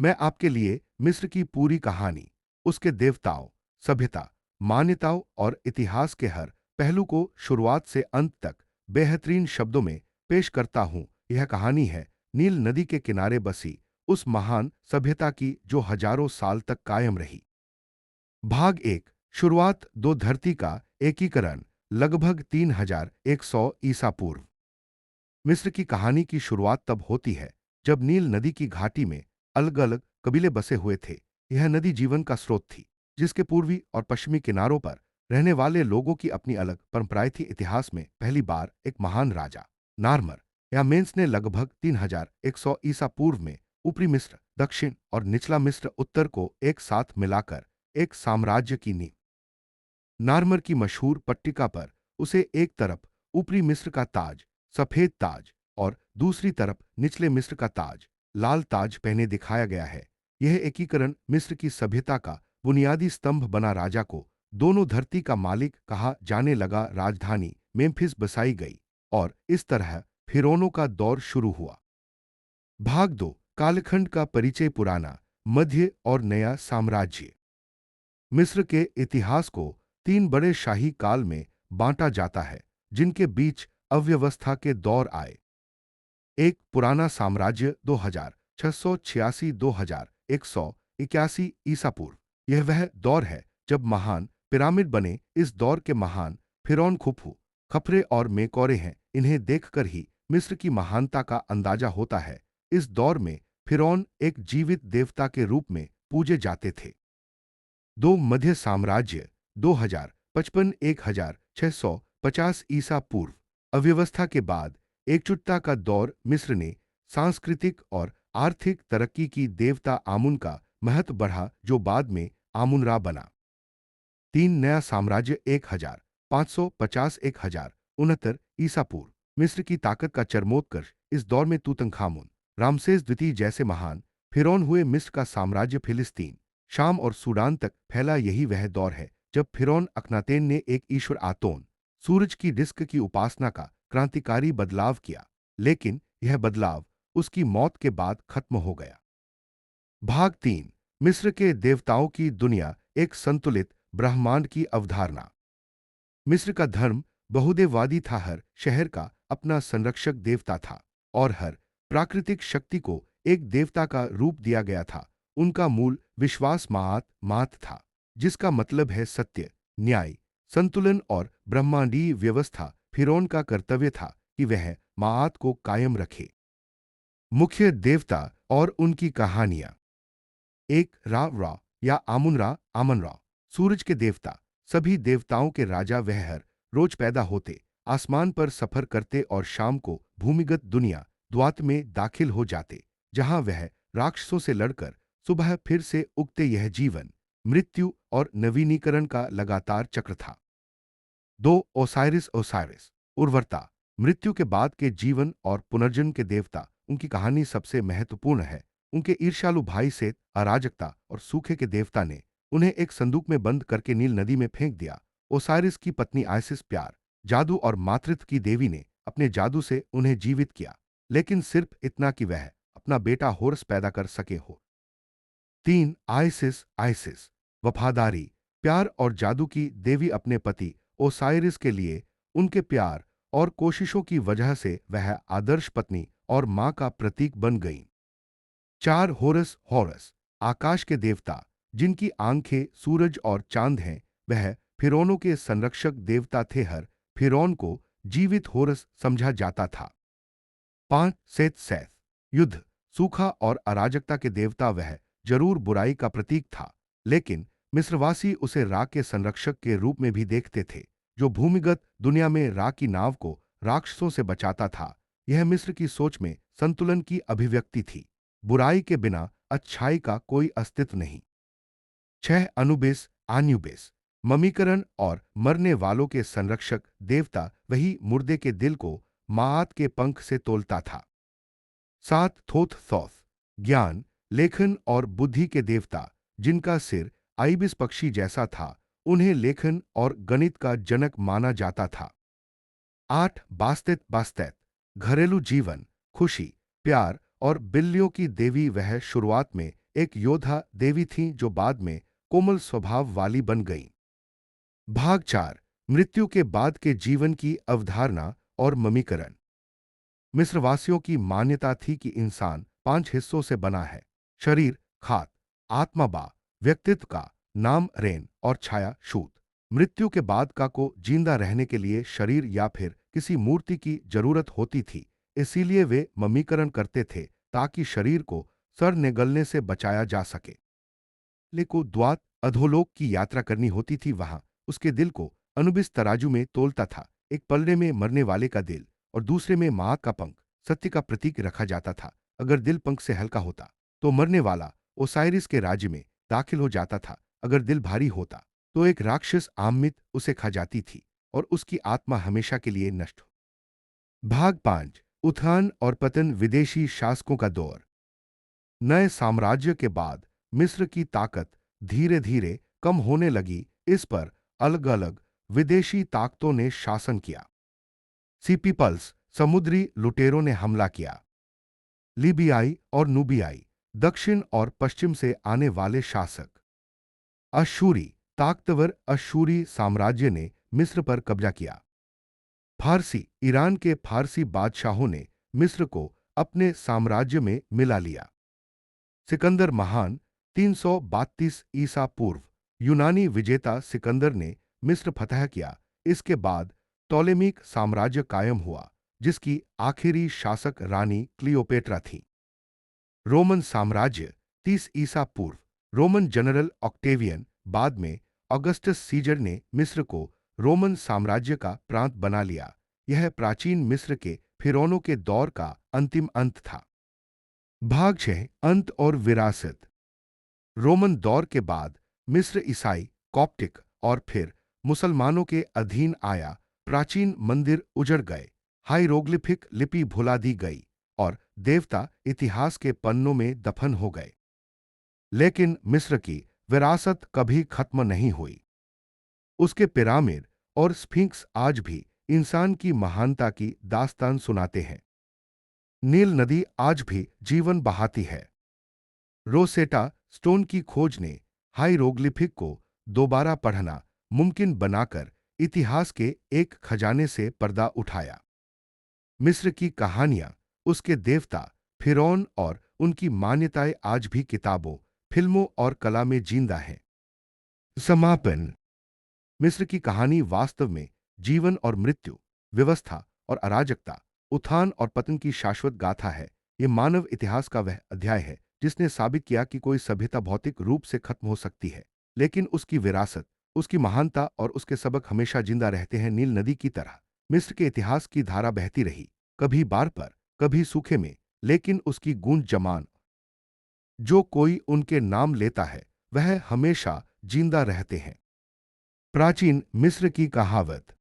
मैं आपके लिए मिस्र की पूरी कहानी, उसके देवताओं, सभ्यता, मान्यताओं और इतिहास के हर पहलू को शुरुआत से अंत तक बेहतरीन शब्दों में पेश करता हूं। यह कहानी है नील नदी के किनारे बसी उस महान सभ्यता की जो हजारों साल तक कायम रही। भाग एक, शुरुआत दो, धरती का एकीकरण, लगभग 3100 ईसा पूर्व। मिस्र की कहानी की शुरुआत तब होती है जब नील नदी की घाटी में अलग अलग कबीले बसे हुए थे। यह नदी जीवन का स्रोत थी, जिसके पूर्वी और पश्चिमी किनारों पर रहने वाले लोगों की अपनी अलग परंपराएं थी। इतिहास में पहली बार एक महान राजा नारमर या मेंस ने लगभग 3100 ईसा पूर्व में ऊपरी मिस्र दक्षिण और निचला मिस्र उत्तर को एक साथ मिलाकर एक साम्राज्य की नींव। नारमर की मशहूर पट्टिका पर उसे एक तरफ ऊपरी मिस्र का ताज, सफेद ताज, और दूसरी तरफ निचले मिस्र का ताज, लाल ताज पहने दिखाया गया है। यह एकीकरण मिस्र की सभ्यता का बुनियादी स्तंभ बना। राजा को दोनों धरती का मालिक कहा जाने लगा। राजधानी मेम्फिस बसाई गई और इस तरह फिरौनों का दौर शुरू हुआ। भाग दो, कालखंड का परिचय, पुराना, मध्य और नया साम्राज्य। मिस्र के इतिहास को तीन बड़े शाही काल में बांटा जाता है, जिनके बीच अव्यवस्था के दौर आए। एक, पुराना साम्राज्य 2686-2181 ईसा पूर्व। यह वह दौर है जब महान पिरामिड बने। इस दौर के महान फिरौन खुफू, खफरे और मेकौरे हैं। इन्हें देखकर ही मिस्र की महानता का अंदाजा होता है। इस दौर में फिरौन एक जीवित देवता के रूप में पूजे जाते थे। दो, मध्य साम्राज्य 2055-1650 ईसा पूर्व। अव्यवस्था के बाद एकजुटता का दौर। मिस्र ने सांस्कृतिक और आर्थिक तरक्की की। देवता आमुन का महत्व बढ़ा, जो बाद में आमुन रा बना। तीन, नया साम्राज्य 1550-1069 ईसा पूर्व। मिस्र की ताकत का चरमोत्कर्ष। इस दौर में तूतनखामुन, रामसेस द्वितीय जैसे महान फिरौन हुए। मिस्र का साम्राज्य फिलिस्तीन, शाम और सूडान तक फैला। यही वह दौर है जब फिरौन अखनातेन ने एक ईश्वर आतोन, सूरज की डिस्क की उपासना का क्रांतिकारी बदलाव किया, लेकिन यह बदलाव उसकी मौत के बाद खत्म हो गया। भाग तीन, मिस्र के देवताओं की दुनिया, एक संतुलित ब्रह्मांड की अवधारणा। मिस्र का धर्म बहुदेववादी था। हर शहर का अपना संरक्षक देवता था और हर प्राकृतिक शक्ति को एक देवता का रूप दिया गया था। उनका मूल विश्वास मात था, जिसका मतलब है सत्य, न्याय, संतुलन और ब्रह्मांडीय व्यवस्था। फिरौन का कर्तव्य था कि वह मात को कायम रखे। मुख्य देवता और उनकी कहानियां। एक, रा या आमन रा, सूरज के देवता। सभी देवताओं के राजा। वह हर रोज पैदा होते, आसमान पर सफर करते और शाम को भूमिगत दुनिया द्वात में दाखिल हो जाते, जहां वह राक्षसों से लड़कर सुबह फिर से उगते। यह जीवन, मृत्यु और नवीनीकरण का लगातार चक्र था। दो, ओसाइरिस, उर्वरता, मृत्यु के बाद के जीवन और पुनर्जन्म के देवता। उनकी कहानी सबसे महत्वपूर्ण है। उनके ईर्ष्यालु भाई सेत, अराजकता और सूखे के देवता ने उन्हें एक संदूक में बंद करके नील नदी में फेंक दिया। ओसाइरिस की पत्नी आइसिस, प्यार, जादू और मातृत्व की देवी, ने अपने जादू से उन्हें जीवित किया, लेकिन सिर्फ इतना कि वह अपना बेटा होरस पैदा कर सके हो। तीन, आइसिस, वफादारी, प्यार और जादू की देवी। अपने पति ओसाइरिस के लिए उनके प्यार और कोशिशों की वजह से वह आदर्श पत्नी और मां का प्रतीक बन गईं। चार, हॉरस, आकाश के देवता, जिनकी आंखें सूरज और चांद हैं। वह फिरौनों के संरक्षक देवता थे। हर फिरौन को जीवित होरस समझा जाता था। पांच, सेत, युद्ध, सूखा और अराजकता के देवता। वह जरूर बुराई का प्रतीक था, लेकिन मिस्रवासी उसे रा के संरक्षक के रूप में भी देखते थे, जो भूमिगत दुनिया में रा की नाव को राक्षसों से बचाता था। यह मिस्र की सोच में संतुलन की अभिव्यक्ति थी। बुराई के बिना अच्छाई का कोई अस्तित्व नहीं। छह, आन्यूबिस, ममीकरण और मरने वालों के संरक्षक देवता। वही मुर्दे के दिल को मात के पंख से तोलता था। सात, थोथ, ज्ञान, लेखन और बुद्धि के देवता, जिनका सिर आइबिस पक्षी जैसा था। उन्हें लेखन और गणित का जनक माना जाता था। आठ, बास्तेत, घरेलू जीवन, खुशी, प्यार और बिल्लियों की देवी। वह शुरुआत में एक योद्धा देवी थीं जो बाद में कोमल स्वभाव वाली बन गईं। भाग 4। मृत्यु के बाद के जीवन की अवधारणा और ममीकरण। मिस्रवासियों की मान्यता थी कि इंसान 5 हिस्सों से बना है: शरीर खात, आत्मा बा, व्यक्तित्व का, नाम रेन और छाया शूत। मृत्यु के बाद का को जिंदा रहने के लिए शरीर या फिर किसी मूर्ति की जरूरत होती थी, इसीलिए वे ममीकरण करते थे ताकि शरीर को सड़ निगलने से बचाया जा सके। को द्वात अधोलोक की यात्रा करनी होती थी, वहां उसके दिल को अनुबिस तराजू में तोलता था। एक पलड़े में मरने वाले का दिल और दूसरे में मां का पंख सत्य का प्रतीक रखा जाता था। अगर दिल पंख से हल्का होता तो मरने वाला ओसाइरिस के राज्य में दाखिल हो जाता था। अगर दिल भारी होता तो एक राक्षस आमित उसे खा जाती थी और उसकी आत्मा हमेशा के लिए नष्ट हो। भाग 5। उत्थान और पतन, विदेशी शासकों का दौर। नए साम्राज्य के बाद मिस्र की ताकत धीरे धीरे कम होने लगी। इस पर अलग अलग विदेशी ताकतों ने शासन किया। सीपीपल्स समुद्री लुटेरों ने हमला किया। लीबियाई और नूबियाई, दक्षिण और पश्चिम से आने वाले शासक। अशूरी, ताकतवर अशूरी साम्राज्य ने मिस्र पर कब्जा किया। फारसी, ईरान के फारसी बादशाहों ने मिस्र को अपने साम्राज्य में मिला लिया। सिकंदर महान 332 ईसा पूर्व, यूनानी विजेता सिकंदर ने मिस्र फतह किया। इसके बाद टॉलेमिक साम्राज्य कायम हुआ, जिसकी आखिरी शासक रानी क्लियोपेट्रा थी। रोमन साम्राज्य 30 ईसा पूर्व, रोमन जनरल ऑक्टेवियन, बाद में ऑगस्टस सीजर ने मिस्र को रोमन साम्राज्य का प्रांत बना लिया। यह प्राचीन मिस्र के फिरौनों के दौर का अंतिम अंत था। भाग 6। अंत और विरासत। रोमन दौर के बाद मिस्र ईसाई, कॉप्टिक और फिर मुसलमानों के अधीन आया। प्राचीन मंदिर उजड़ गए, हाइरोग्लिफिक लिपि भुला दी गई और देवता इतिहास के पन्नों में दफन हो गए। लेकिन मिस्र की विरासत कभी खत्म नहीं हुई। उसके पिरामिड और स्फिंक्स आज भी इंसान की महानता की दास्तान सुनाते हैं। नील नदी आज भी जीवन बहाती है। रोसेटा स्टोन की खोज ने हाइरोग्लिफिक को दोबारा पढ़ना मुमकिन बनाकर इतिहास के एक खजाने से पर्दा उठाया। मिस्र की कहानियां, उसके देवता, फिरौन और उनकी मान्यताएं आज भी किताबों, फिल्मों और कला में जिंदा हैं। समापन। मिस्र की कहानी वास्तव में जीवन और मृत्यु, व्यवस्था और अराजकता, उत्थान और पतन की शाश्वत गाथा है। ये मानव इतिहास का वह अध्याय है जिसने साबित किया कि कोई सभ्यता भौतिक रूप से खत्म हो सकती है, लेकिन उसकी विरासत, उसकी महानता और उसके सबक हमेशा जिंदा रहते हैं। नील नदी की तरह मिस्र के इतिहास की धारा बहती रही, कभी बाढ़ पर, कभी सूखे में, लेकिन उसकी गूंज जमान। जो कोई उनके नाम लेता है वह हमेशा जिंदा रहते हैं। प्राचीन मिस्र की कहावत।